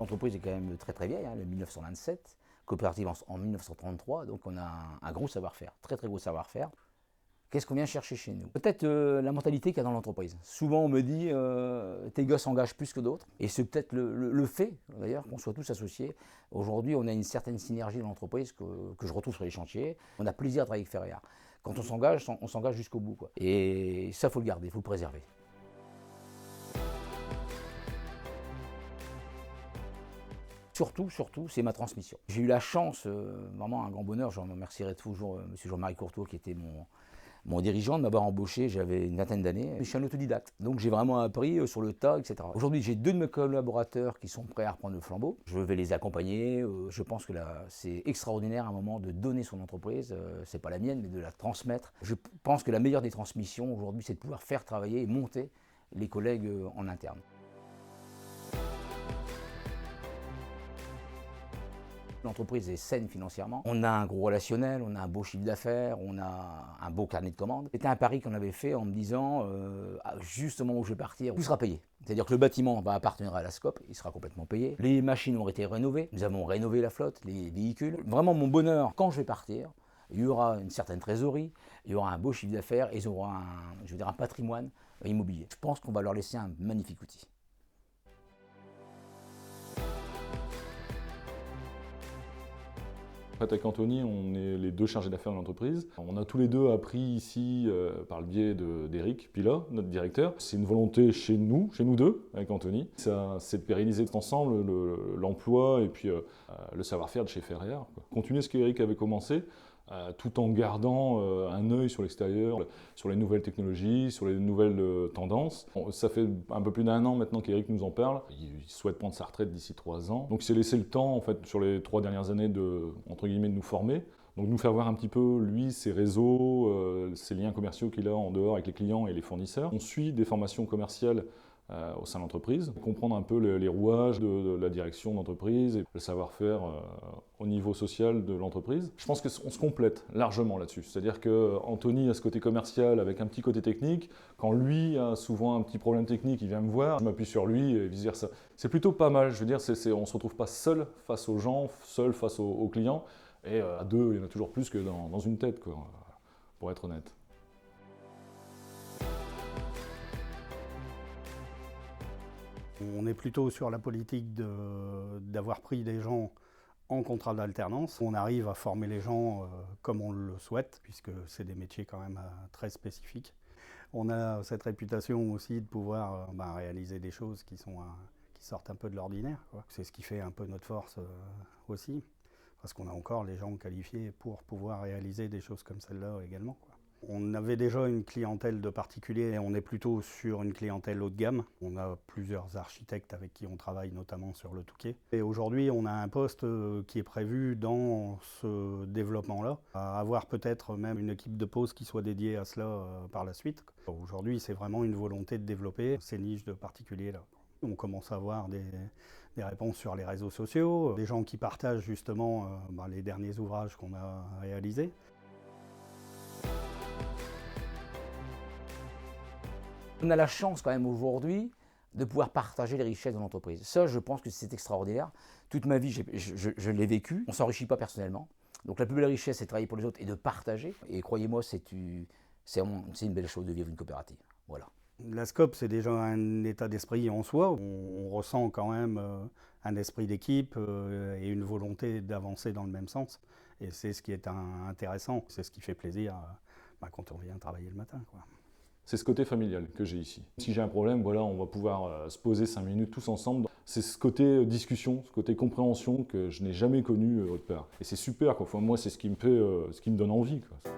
L'entreprise est quand même très très vieille, hein, le 1927, coopérative en 1933, donc on a un gros savoir-faire, très très gros savoir-faire. Qu'est-ce qu'on vient chercher chez nous? Peut-être la mentalité qu'il y a dans l'entreprise. Souvent on me dit tes gars s'engagent plus que d'autres, et c'est peut-être le fait d'ailleurs qu'on soit tous associés. Aujourd'hui on a une certaine synergie dans l'entreprise que je retrouve sur les chantiers. On a plaisir à travailler avec Ferréa. Quand on s'engage jusqu'au bout, quoi. Et ça faut le garder, il faut le préserver. Surtout, c'est ma transmission. J'ai eu la chance, vraiment un grand bonheur, j'en remercierai toujours M. Jean-Marie Courtois qui était mon dirigeant, de m'avoir embauché, j'avais une vingtaine d'années. Je suis un autodidacte, donc j'ai vraiment appris sur le tas, etc. Aujourd'hui, j'ai 2 de mes collaborateurs qui sont prêts à reprendre le flambeau. Je vais les accompagner, je pense que c'est extraordinaire à un moment de donner son entreprise, c'est pas la mienne, mais de la transmettre. Je pense que la meilleure des transmissions aujourd'hui, c'est de pouvoir faire travailler et monter les collègues en interne. L'entreprise est saine financièrement. On a un gros relationnel, on a un beau chiffre d'affaires, on a un beau carnet de commandes. C'était un pari qu'on avait fait en me disant, juste au moment où je vais partir, tout sera payé. C'est-à-dire que le bâtiment va appartenir à la SCOP, il sera complètement payé. Les machines ont été rénovées, nous avons rénové la flotte, les véhicules. Vraiment mon bonheur, quand je vais partir, il y aura une certaine trésorerie, il y aura un beau chiffre d'affaires et ils auront un patrimoine immobilier. Je pense qu'on va leur laisser un magnifique outil. En fait, avec Anthony, on est les 2 chargés d'affaires de l'entreprise. On a tous les 2 appris ici par le biais d'Éric Pila, notre directeur. C'est une volonté chez nous 2, avec Anthony. C'est de pérenniser ensemble l'emploi et puis le savoir-faire de chez Ferréa. Continuer ce qu'Éric avait commencé, tout en gardant un œil sur l'extérieur, sur les nouvelles technologies, sur les nouvelles tendances. Ça fait un peu plus d'1 an maintenant qu'Éric nous en parle. Il souhaite prendre sa retraite d'ici 3 ans. Donc il s'est laissé le temps, en fait, sur les 3 dernières années, de nous former. Donc nous faire voir un petit peu, lui, ses réseaux, ses liens commerciaux qu'il a en dehors avec les clients et les fournisseurs. On suit des formations commerciales au sein de l'entreprise, comprendre un peu les rouages de la direction d'entreprise et le savoir-faire au niveau social de l'entreprise. Je pense qu'on se complète largement là-dessus. C'est-à-dire qu'Anthony a ce côté commercial avec un petit côté technique. Quand lui a souvent un petit problème technique, il vient me voir, je m'appuie sur lui et vice-versa. C'est plutôt pas mal, je veux dire, on ne se retrouve pas seul face aux gens, seul face aux clients. Et à 2, il y en a toujours plus que dans une tête, quoi, pour être honnête. On est plutôt sur la politique d'avoir pris des gens en contrat d'alternance. On arrive à former les gens comme on le souhaite, puisque c'est des métiers quand même très spécifiques. On a cette réputation aussi de pouvoir réaliser des choses qui sortent un peu de l'ordinaire. C'est ce qui fait un peu notre force aussi, parce qu'on a encore les gens qualifiés pour pouvoir réaliser des choses comme celle-là également, quoi. On avait déjà une clientèle de particuliers et on est plutôt sur une clientèle haut de gamme. On a plusieurs architectes avec qui on travaille, notamment sur le Touquet. Et aujourd'hui, on a un poste qui est prévu dans ce développement-là, à avoir peut-être même une équipe de pause qui soit dédiée à cela par la suite. Aujourd'hui, c'est vraiment une volonté de développer ces niches de particuliers-là. On commence à avoir des réponses sur les réseaux sociaux, des gens qui partagent justement les derniers ouvrages qu'on a réalisés. On a la chance quand même aujourd'hui de pouvoir partager les richesses de l'entreprise. Ça, je pense que c'est extraordinaire. Toute ma vie, je l'ai vécu. On ne s'enrichit pas personnellement. Donc la plus belle richesse, c'est de travailler pour les autres et de partager. Et croyez-moi, c'est une belle chose de vivre une coopérative. Voilà. La SCOP, c'est déjà un état d'esprit en soi. On ressent quand même un esprit d'équipe et une volonté d'avancer dans le même sens. Et c'est ce qui est intéressant. C'est ce qui fait plaisir quand on vient travailler le matin, quoi. C'est ce côté familial que j'ai ici. Si j'ai un problème, voilà, on va pouvoir se poser 5 minutes tous ensemble. C'est ce côté discussion, ce côté compréhension que je n'ai jamais connu autre part. Et c'est super, quoi. Enfin, moi, c'est ce qui me donne envie, quoi.